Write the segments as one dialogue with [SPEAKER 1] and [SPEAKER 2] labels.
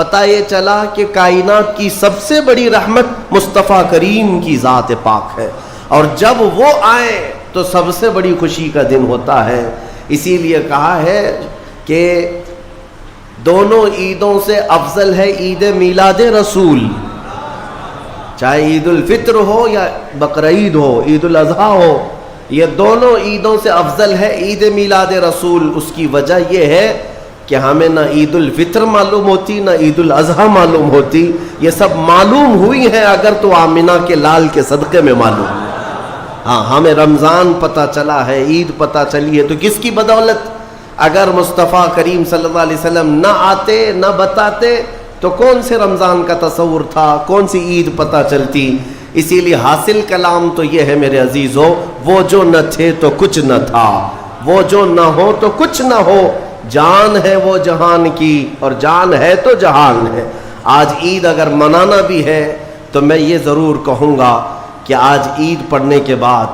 [SPEAKER 1] پتہ یہ چلا کہ کائنات کی سب سے بڑی رحمت مصطفیٰ کریم کی ذات پاک ہے، اور جب وہ آئیں تو سب سے بڑی خوشی کا دن ہوتا ہے۔ اسی لیے کہا ہے کہ دونوں عیدوں سے افضل ہے عید میلاد رسول، چاہے عید الفطر ہو یا بقرعید ہو، عید الاضحیٰ ہو، یہ دونوں عیدوں سے افضل ہے عید میلاد رسول۔ اس کی وجہ یہ ہے کہ ہمیں نہ عید الفطر معلوم ہوتی نہ عید الاضحیٰ معلوم ہوتی، یہ سب معلوم ہوئی ہیں اگر تو آمنہ کے لال کے صدقے میں معلوم ہے۔ ہاں، ہمیں رمضان پتہ چلا ہے، عید پتہ چلی ہے، تو کس کی بدولت؟ اگر مصطفیٰ کریم صلی اللہ علیہ وسلم نہ آتے نہ بتاتے تو کون سے رمضان کا تصور تھا، کون سی عید پتہ چلتی؟ اسی لیے حاصل کلام تو یہ ہے میرے عزیزو، وہ جو نہ تھے تو کچھ نہ تھا، وہ جو نہ ہو تو کچھ نہ ہو، جان ہے وہ جہان کی اور جان ہے تو جہان ہے۔ آج عید اگر منانا بھی ہے تو میں یہ ضرور کہوں گا کہ آج عید پڑھنے کے بعد،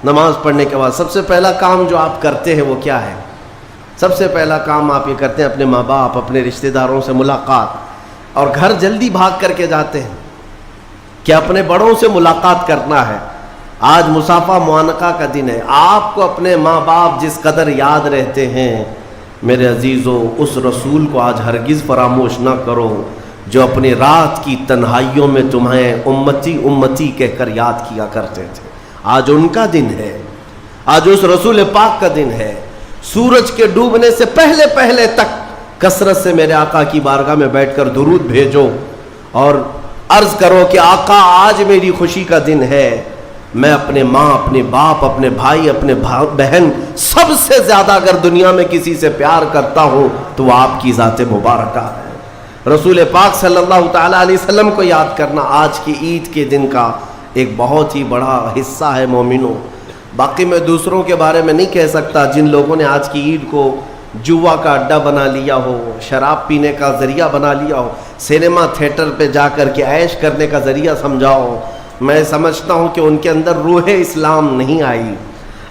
[SPEAKER 1] نماز پڑھنے کے بعد سب سے پہلا کام جو آپ کرتے ہیں وہ کیا ہے؟ سب سے پہلا کام آپ یہ کرتے ہیں اپنے ماں باپ، اپنے رشتہ داروں سے ملاقات، اور گھر جلدی بھاگ کر کے جاتے ہیں کہ اپنے بڑوں سے ملاقات کرنا ہے۔ آج مصافحہ معانقہ کا دن ہے، آپ کو اپنے ماں باپ جس قدر یاد رہتے ہیں میرے عزیزو، اس رسول کو آج ہرگز فراموش نہ کرو جو اپنی رات کی تنہائیوں میں تمہیں امتی امتی کہہ کر یاد کیا کرتے تھے۔ آج ان کا دن ہے، آج اس رسول پاک کا دن ہے۔ سورج کے ڈوبنے سے پہلے پہلے تک کثرت سے میرے آقا کی بارگاہ میں بیٹھ کر درود بھیجو اور عرض کرو کہ آقا آج میری خوشی کا دن ہے، میں اپنے ماں، اپنے باپ، اپنے بھائی، اپنے بہن، سب سے زیادہ اگر دنیا میں کسی سے پیار کرتا ہوں تو وہ آپ کی ذات مبارکہ ہے۔ رسول پاک صلی اللہ تعالیٰ علیہ وسلم کو یاد کرنا آج کی عید کے دن کا ایک بہت ہی بڑا حصہ ہے مومنوں۔ باقی میں دوسروں کے بارے میں نہیں کہہ سکتا، جن لوگوں نے آج کی عید کو جوا کا اڈا بنا لیا ہو، شراب پینے کا ذریعہ بنا لیا ہو، سینما تھیٹر پہ جا کر کے عیش کرنے کا ذریعہ سمجھاؤ، میں سمجھتا ہوں کہ ان کے اندر روح اسلام نہیں آئی۔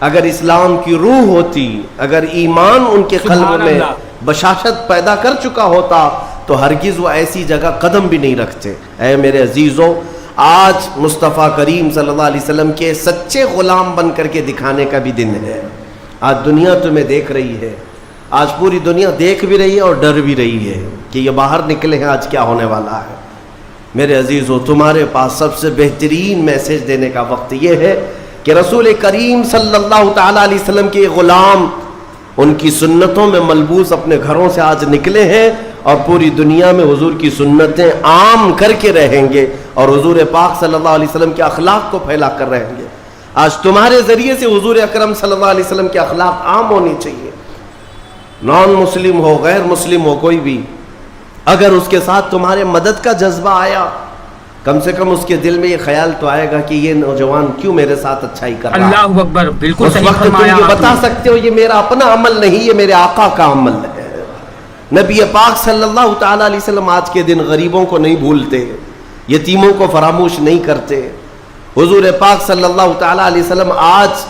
[SPEAKER 1] اگر اسلام کی روح ہوتی، اگر ایمان ان کے قلب میں بشاشت پیدا کر چکا ہوتا تو ہرگز وہ ایسی جگہ قدم بھی نہیں رکھتے۔ اے میرے عزیزو، آج مصطفیٰ کریم صلی اللہ علیہ وسلم کے سچے غلام بن کر کے دکھانے کا بھی دن ہے۔ آج دنیا تمہیں دیکھ رہی ہے، آج پوری دنیا دیکھ بھی رہی ہے اور ڈر بھی رہی ہے کہ یہ باہر نکلے ہیں آج کیا ہونے والا ہے۔ میرے عزیزو، تمہارے پاس سب سے بہترین میسج دینے کا وقت یہ ہے کہ رسول کریم صلی اللہ تعالیٰ علیہ وسلم کے غلام ان کی سنتوں میں ملبوس اپنے گھروں سے آج نکلے ہیں اور پوری دنیا میں حضور کی سنتیں عام کر کے رہیں گے اور حضور پاک صلی اللہ علیہ وسلم کے اخلاق کو پھیلا کر رہیں گے۔ آج تمہارے ذریعے سے حضور اکرم صلی اللہ علیہ وسلم کے اخلاق عام ہونی چاہیے۔ نان مسلم ہو، غیر مسلم ہو، کوئی بھی اگر اس کے ساتھ تمہارے مدد کا جذبہ آیا، کم سے کم اس کے دل میں یہ خیال تو آئے گا کہ یہ نوجوان کیوں میرے ساتھ اچھائی کر رہا ہے۔
[SPEAKER 2] اللہ اکبر، بالکل
[SPEAKER 1] اس
[SPEAKER 2] صحیح
[SPEAKER 1] وقت تم
[SPEAKER 2] فرمایا
[SPEAKER 1] یہ
[SPEAKER 2] آپ
[SPEAKER 1] بتا
[SPEAKER 2] نے۔
[SPEAKER 1] سکتے ہو یہ میرا اپنا عمل نہیں، یہ میرے آقا کا عمل ہے۔ نبی پاک صلی اللہ تعالیٰ علیہ وسلم آج کے دن غریبوں کو نہیں بھولتے، یتیموں کو فراموش نہیں کرتے۔ حضور پاک صلی اللہ تعالیٰ علیہ وسلم آج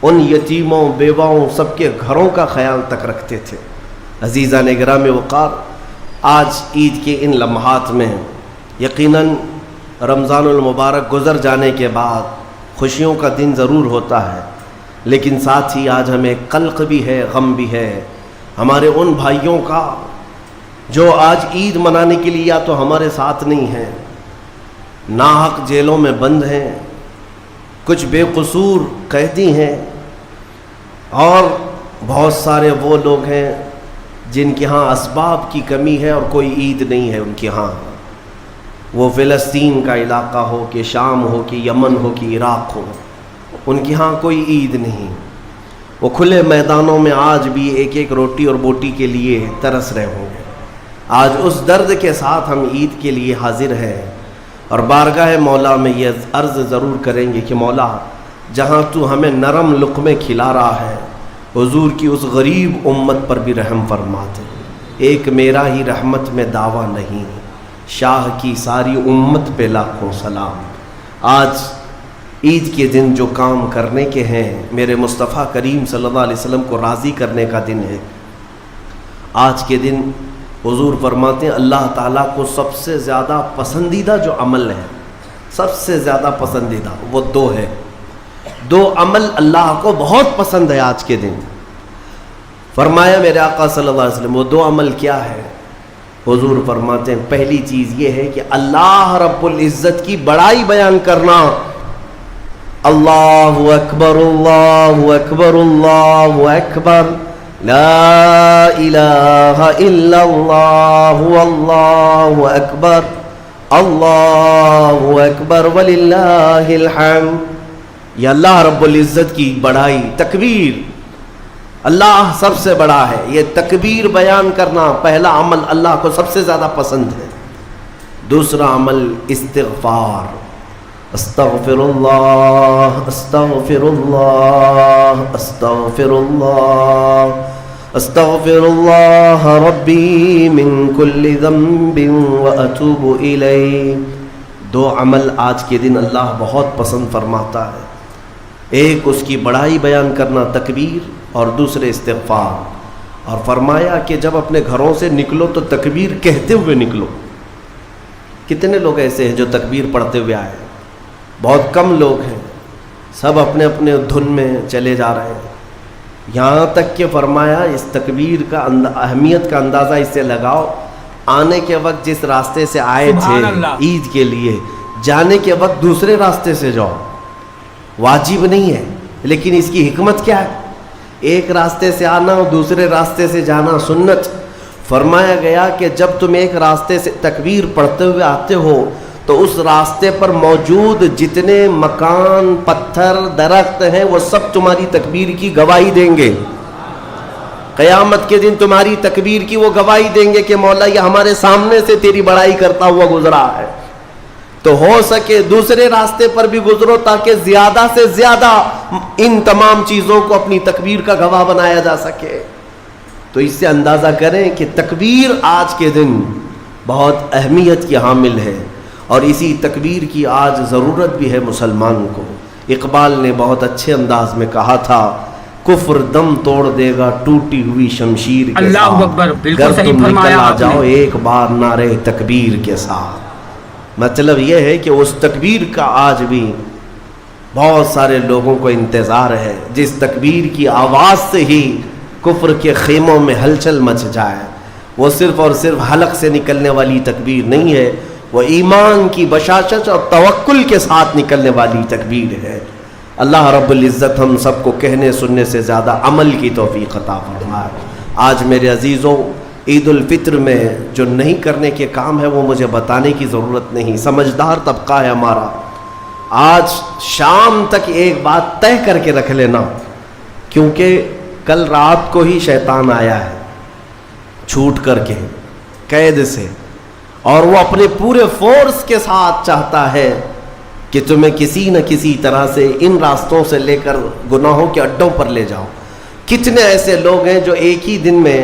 [SPEAKER 1] ان یتیموں، بیواؤں، سب کے گھروں کا خیال تک رکھتے تھے۔ عزیزان گرامی وقار، آج عید کے ان لمحات میں یقیناً رمضان المبارک گزر جانے کے بعد خوشیوں کا دن ضرور ہوتا ہے، لیکن ساتھ ہی آج ہمیں قلق بھی ہے، غم بھی ہے ہمارے ان بھائیوں کا جو آج عید منانے کے لیے یا تو ہمارے ساتھ نہیں ہیں، ناحق جیلوں میں بند ہیں، کچھ بے قصور قیدی ہیں، اور بہت سارے وہ لوگ ہیں جن کے ہاں اسباب کی کمی ہے اور کوئی عید نہیں ہے ان کے ہاں۔ وہ فلسطین کا علاقہ ہو کہ شام ہو کہ یمن ہو کہ عراق ہو، ان کے ہاں کوئی عید نہیں۔ وہ کھلے میدانوں میں آج بھی ایک ایک روٹی اور بوٹی کے لیے ترس رہے ہوں گے۔ آج اس درد کے ساتھ ہم عید کے لیے حاضر ہیں اور بارگاہ مولا میں یہ عرض ضرور کریں گے کہ مولا، جہاں تو ہمیں نرم لقمے کھلا رہا ہے، حضور کی اس غریب امت پر بھی رحم فرما دے۔ ایک میرا ہی رحمت میں دعویٰ نہیں، شاہ کی ساری امت پہ لاکھوں سلام۔ آج عید کے دن جو کام کرنے کے ہیں، میرے مصطفیٰ کریم صلی اللہ علیہ وسلم کو راضی کرنے کا دن ہے۔ آج کے دن حضور فرماتے ہیں اللہ تعالیٰ کو سب سے زیادہ پسندیدہ جو عمل ہے، سب سے زیادہ پسندیدہ وہ دو ہے، دو عمل اللہ کو بہت پسند ہے آج کے دن۔ فرمایا میرے آقا صلی اللہ علیہ وسلم وہ دو عمل کیا ہے؟ حضور فرماتے ہیں پہلی چیز یہ ہے کہ اللہ رب العزت کی بڑائی بیان کرنا، اللہ اکبر اللہ اکبر اللہ اکبر لا الہ الا اللہ اللہ اکبر اللہ اکبر وللہ الحمد۔ یہ اللہ رب العزت کی بڑائی، تکبیر، اللہ سب سے بڑا ہے، یہ تکبیر بیان کرنا پہلا عمل اللہ کو سب سے زیادہ پسند ہے۔ دوسرا عمل استغفار، استغفر اللہ استغفر اللہ استغفر اللہ استغفر اللہ ربی من کل ذنب واتوب الیہ۔ دو عمل آج کے دن اللہ بہت پسند فرماتا ہے، ایک اس کی بڑائی بیان کرنا تکبیر، اور دوسرے استغفار۔ اور فرمایا کہ جب اپنے گھروں سے نکلو تو تکبیر کہتے ہوئے نکلو۔ کتنے لوگ ایسے ہیں جو تکبیر پڑھتے ہوئے آئے؟ بہت کم لوگ ہیں، سب اپنے اپنے دھن میں چلے جا رہے ہیں۔ یہاں تک کہ فرمایا اس تکبیر کا اہمیت کا اندازہ اس سے لگاؤ، آنے کے وقت جس راستے سے آئے تھے عید کے لیے، جانے کے وقت دوسرے راستے سے جاؤ، واجب نہیں ہے، لیکن اس کی حکمت کیا ہے؟ ایک راستے سے آنا اور دوسرے راستے سے جانا سنت۔ فرمایا گیا کہ جب تم ایک راستے سے تکبیر پڑھتے ہوئے آتے ہو تو اس راستے پر موجود جتنے مکان، پتھر، درخت ہیں وہ سب تمہاری تکبیر کی گواہی دیں گے۔ قیامت کے دن تمہاری تکبیر کی وہ گواہی دیں گے کہ مولا یہ ہمارے سامنے سے تیری بڑائی کرتا ہوا گزرا ہے۔ تو ہو سکے دوسرے راستے پر بھی گزرو تاکہ زیادہ سے زیادہ ان تمام چیزوں کو اپنی تکبیر کا گواہ بنایا جا سکے۔ تو اس سے اندازہ کریں کہ تکبیر آج کے دن بہت اہمیت کی حامل ہے، اور اسی تکبیر کی آج ضرورت بھی ہے مسلمان کو۔ اقبال نے بہت اچھے انداز میں کہا تھا، کفر دم توڑ دے گا ٹوٹی ہوئی شمشیر کے
[SPEAKER 2] اللہ
[SPEAKER 1] ساتھ،
[SPEAKER 2] اکبر، بالکل
[SPEAKER 1] گر
[SPEAKER 2] صحیح
[SPEAKER 1] تم
[SPEAKER 2] فرمایا
[SPEAKER 1] نکل آ
[SPEAKER 2] آپ
[SPEAKER 1] جاؤ
[SPEAKER 2] نے۔
[SPEAKER 1] ایک بار نعرے تکبیر کے ساتھ۔ مطلب یہ ہے کہ اس تکبیر کا آج بھی بہت سارے لوگوں کو انتظار ہے، جس تکبیر کی آواز سے ہی کفر کے خیموں میں ہلچل مچ جائے۔ وہ صرف اور صرف حلق سے نکلنے والی تکبیر نہیں ہے، وہ ایمان کی بشاشت اور توکل کے ساتھ نکلنے والی تکبیر ہے۔ اللہ رب العزت ہم سب کو کہنے سننے سے زیادہ عمل کی توفیق عطا فرمائے۔ آج میرے عزیزوں، عید الفطر میں جو نہیں کرنے کے کام ہے وہ مجھے بتانے کی ضرورت نہیں، سمجھدار طبقہ ہے ہمارا۔ آج شام تک ایک بات طے کر کے رکھ لینا، کیونکہ کل رات کو ہی شیطان آیا ہے چھوٹ کر کے قید سے، اور وہ اپنے پورے فورس کے ساتھ چاہتا ہے کہ تمہیں کسی نہ کسی طرح سے ان راستوں سے لے کر گناہوں کے اڈوں پر لے جاؤ۔ کتنے ایسے لوگ ہیں جو ایک ہی دن میں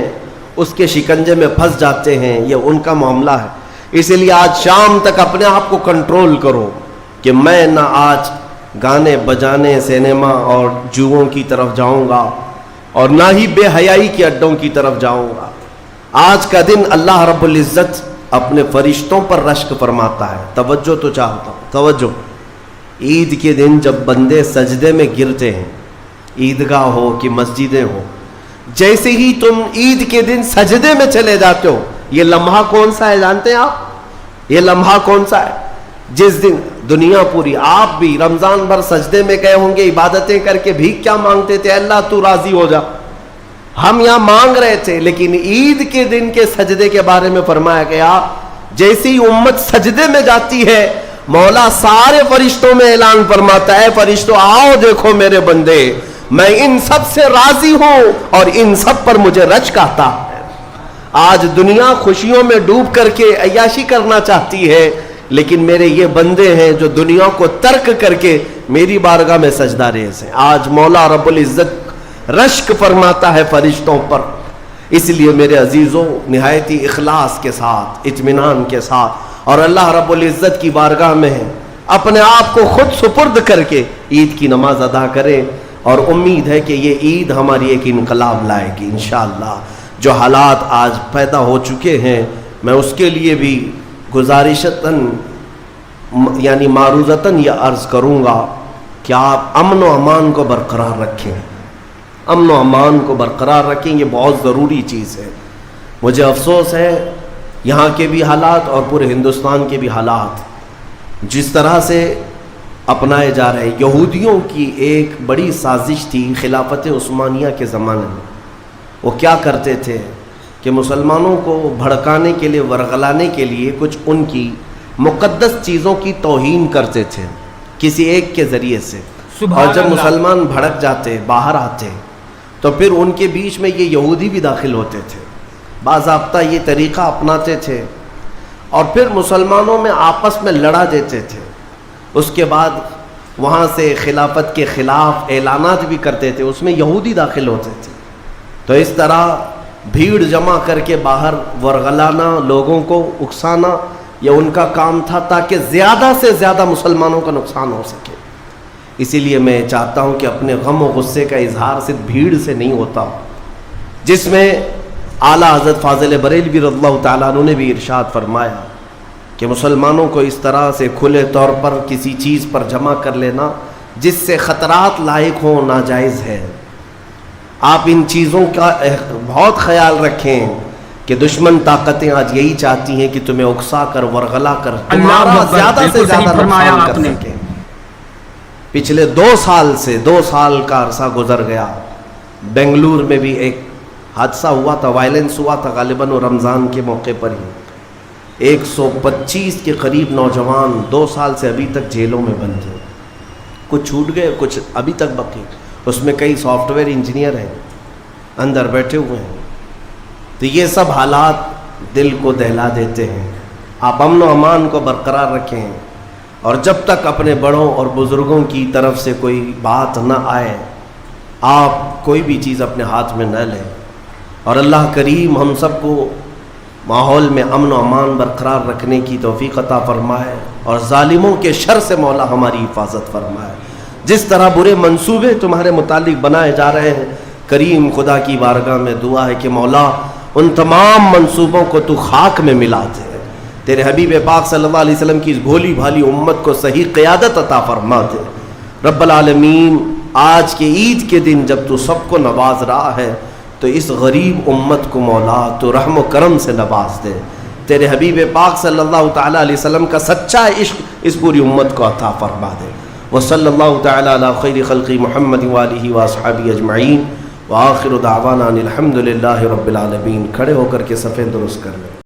[SPEAKER 1] اس کے شکنجے میں پھنس جاتے ہیں، یہ ان کا معاملہ ہے۔ اس لیے آج شام تک اپنے آپ کو کنٹرول کرو کہ میں نہ آج گانے بجانے، سینما اور جوؤں کی طرف جاؤں گا، اور نہ ہی بے حیائی کے اڈوں کی طرف جاؤں گا۔ آج کا دن اللہ رب العزت اپنے فرشتوں پر رشک فرماتا ہے۔ توجہ تو چاہتا ہوں، توجہ۔ عید کے دن جب بندے سجدے میں گرتے ہیں، عیدگاہ ہو کہ مسجدیں ہو، جیسے ہی تم عید کے دن سجدے میں چلے جاتے ہو، یہ لمحہ کون سا ہے جانتے ہیں آپ؟ یہ لمحہ کون سا ہے؟ جس دن دنیا پوری، آپ بھی رمضان بھر سجدے میں گئے ہوں گے، عبادتیں کر کے بھیک کیا مانگتے تھے؟ اللہ تو راضی ہو جا۔ ہم یہاں مانگ رہے تھے، لیکن عید کے دن کے سجدے کے بارے میں فرمایا گیا جیسے ہی امت سجدے میں جاتی ہے، مولا سارے فرشتوں میں اعلان فرماتا ہے، فرشتوں آؤ دیکھو میرے بندے، میں ان سب سے راضی ہوں اور ان سب پر مجھے رشک آتا ہے۔ آج دنیا خوشیوں میں ڈوب کر کے عیاشی کرنا چاہتی ہے، لیکن میرے یہ بندے ہیں جو دنیا کو ترک کر کے میری بارگاہ میں سجدہ ریز ہیں۔ آج مولا رب العزت رشک فرماتا ہے فرشتوں پر۔ اس لیے میرے عزیزوں، نہایتی اخلاص کے ساتھ، اطمینان کے ساتھ، اور اللہ رب العزت کی بارگاہ میں اپنے آپ کو خود سپرد کر کے عید کی نماز ادا کریں، اور امید ہے کہ یہ عید ہماری ایک انقلاب لائے گی انشاءاللہ۔ جو حالات آج پیدا ہو چکے ہیں، میں اس کے لیے بھی گزارشتاً یعنی معروضتاً یہ عرض کروں گا کہ آپ امن و امان کو برقرار رکھیں، امن و امان کو برقرار رکھیں، یہ بہت ضروری چیز ہے۔ مجھے افسوس ہے یہاں کے بھی حالات اور پورے ہندوستان کے بھی حالات جس طرح سے اپنائے جا رہے۔ یہودیوں کی ایک بڑی سازش تھی خلافت عثمانیہ کے زمانے میں۔ وہ کیا کرتے تھے کہ مسلمانوں کو بھڑکانے کے لیے، ورغلانے کے لیے کچھ ان کی مقدس چیزوں کی توہین کرتے تھے کسی ایک کے ذریعے سے، اور جب مسلمان بھڑک جاتے، باہر آتے، تو پھر ان کے بیچ میں یہ یہودی بھی داخل ہوتے تھے، باضابطہ یہ طریقہ اپناتے تھے، اور پھر مسلمانوں میں آپس میں لڑا دیتے تھے۔ اس کے بعد وہاں سے خلافت کے خلاف اعلانات بھی کرتے تھے، اس میں یہودی داخل ہوتے تھے۔ تو اس طرح بھیڑ جمع کر کے باہر ورغلانا، لوگوں کو اکسانا، یہ ان کا کام تھا تاکہ زیادہ سے زیادہ مسلمانوں کا نقصان ہو سکے۔ اسی لیے میں چاہتا ہوں کہ اپنے غم و غصے کا اظہار صرف بھیڑ سے نہیں ہوتا، جس میں اعلیٰ حضرت فاضل بریلوی رضی اللہ تعالیٰ عنہ نے بھی ارشاد فرمایا کہ مسلمانوں کو اس طرح سے کھلے طور پر کسی چیز پر جمع کر لینا جس سے خطرات لاحق ہوں ناجائز ہے۔ آپ ان چیزوں کا بہت خیال رکھیں کہ دشمن طاقتیں آج یہی چاہتی ہیں کہ تمہیں اکسا کر، ورغلا کر، تمہارا زیادہ سے زیادہ نقصان کر سکیں۔ پچھلے 2 سال کا عرصہ گزر گیا، بنگلور میں بھی ایک حادثہ ہوا تھا، وائلنس ہوا تھا، غالباً رمضان کے موقع پر ہی 125 کے قریب نوجوان 2 سال سے ابھی تک جیلوں میں بند ہیں، کچھ چھوٹ گئے، کچھ ابھی تک باقی، اس میں کئی سافٹ ویئر انجینئر ہیں اندر بیٹھے ہوئے ہیں۔ تو یہ سب حالات دل کو دہلا دیتے ہیں۔ آپ امن و امان کو برقرار رکھیں، اور جب تک اپنے بڑوں اور بزرگوں کی طرف سے کوئی بات نہ آئے، آپ کوئی بھی چیز اپنے ہاتھ میں نہ لیں، اور اللہ کریم ہم سب کو ماحول میں امن و امان برقرار رکھنے کی توفیق عطا فرمائے، اور ظالموں کے شر سے مولا ہماری حفاظت فرمائے۔ جس طرح برے منصوبے تمہارے متعلق بنائے جا رہے ہیں، کریم خدا کی بارگاہ میں دعا ہے کہ مولا ان تمام منصوبوں کو تو خاک میں ملا دے، تیرے حبیب پاک صلی اللہ علیہ وسلم کی اس بھولی بھالی امت کو صحیح قیادت عطا فرما دے۔ رب العالمین، آج کے عید کے دن جب تو سب کو نواز رہا ہے تو اس غریب امت کو مولا تو رحم و کرم سے نواز دے، تیرے حبیب پاک صلی اللہ تعالیٰ علیہ وسلم کا سچا عشق اس پوری امت کو عطا فرما دے۔ وصلی اللہ تعالیٰ علی خیر خلق محمد وآلہ واصحابہ اجمعین، وآخر دعوانا الحمد للہ رب العالمین۔ کھڑے ہو کر کے صفیں درست کر لیں۔